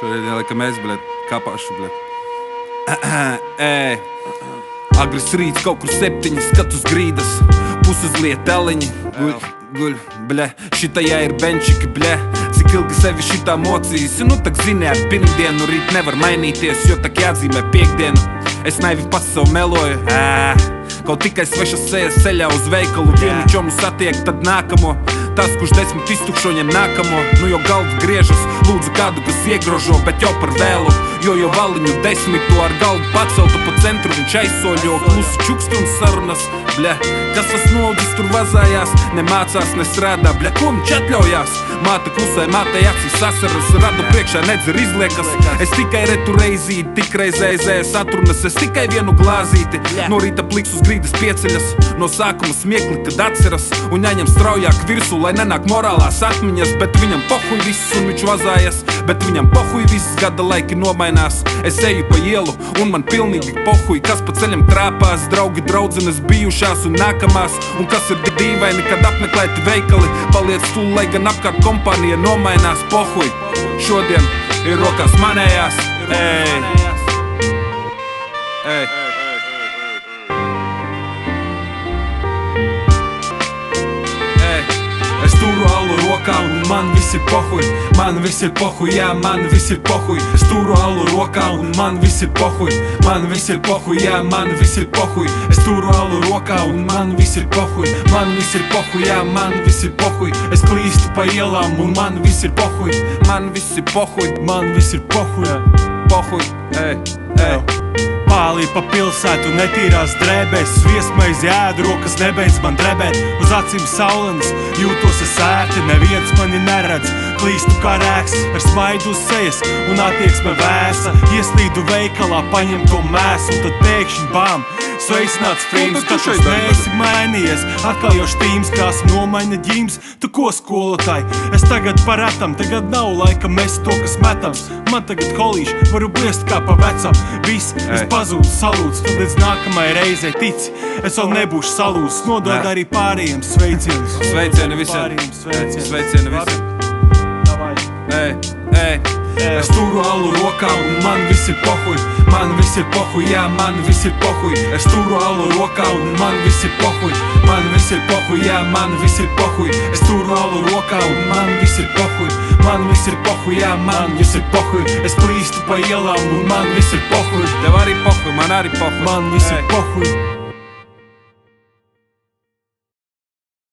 Šodien laikam es, bļet, kapāšu, bļet. Ej, agres rīts, kaut kur 7, skatus grīdas, pusuzliet teleņi, guļ, bļe, šitajā ir benčiki, bļe. Cik ilgi sevi šitā mocīsi, nu tak zini ar pirmdienu, rīt nevar mainīties, jo tak jāatzīmē piekdienu. Es naivi pats sev meloju, kaut tikai svešas sejas ceļā uz veikalu, vienu čomu satiek, tad nākamo. Tas, kurš 10 iztukšo, ņem nākamo, nu jau galva griežas, lūdzu kādu, kas iegrožo, bet jau par vēlu. Jo valiņu 10 ar galvu paceltu pa centru, viņš aizsoļo, klusu čukst un sarunas, bļa. Kas tas nodzis tur vazājās, ne mācās, ne strādā, bļa, ko viņš atļaujās? Māte klusē, mātei acīs sasaras, radu priekšā nedzer izliekas. Es tikai retu reizīti, tik reizēs atrunas, es tikai vienu glāzīti. No rīta pliks uz grīdas pieceļas, no sākuma smiekli, kad atceras, un jāņem straujāk virsū, lai nenāk morālās atmiņas, bet viņam pohuj viss un viņš vazājas, bet viņam pohuj viss, gada laiki nomainās. Es eju pa ielu un man pilnīgi pohuj, kas pa ceļam trāpās, draugi, draudzenes bijušās un nākamās, un kas ir dīvaini, kad apmeklēti veikali, paliec tu, lai gan apkārt kompānija nomainās, pohuj. Šodien ir rokās manējās, Es turu alu rokā un man viss ir pohuj, man viss ir pohuj, jā, man viss ir pohuj. Es turu alu rokā un man viss ir pohuj, man viss ir pohuj, jā, man viss ir pohuj. Es turu alu rokā un man viss ir pohuj, man viss ir pohuj, jā, man viss ir pohuj. Es klīstu pa ielām un man viss ir pohuj, man viss ir pohuj, man viss ir pohuj, pohuj, Pālī pa pilsētu netīrās drēbēs, sviestmaizi ēdu, rokas nebeidz man drebēt. Uz acīm saulenes, jūtos es ērti, neviens mani neredz. Klīstu kā rēks, ar smaidu uz sejas un attieksme vēsa. Ieslīdu veikalā, paņem to mēsu, un tad pēkšņi bām, sveicināts frīms, ka tu neesi mainījies. Atkal jau štīms, kā esmu nomaina ģīms. Tu ko, skolotāji? Es tagad par retam, tagad nav laika mest to, kas metams. Man tagad holīši, varu bliest kā pa vecam. Viss, es pazūdu, salūdzu, tad līdz nākamai reizei tici. Es vēl nebūšu salūdzu, nodod arī pārējiem sveicienus. Sveicieni visiem, sveicieni visiem. Es turu alu rokā un man viss ir pohuj, man viss ir pohuj, jā, man viss ir pohuj. Es turu alu rokā un man viss ir pohuj, man viss ir pohuj, jā, man viss ir pohuj. Es turu alu rokā un man viss ir pohuj, man viss ir pohuj, jā, man viss ir pohuj. Es klīstu pa ielām un man viss ir pohuj. Tev arī pohuj, man arī pohuj. Man viss ir pohuj.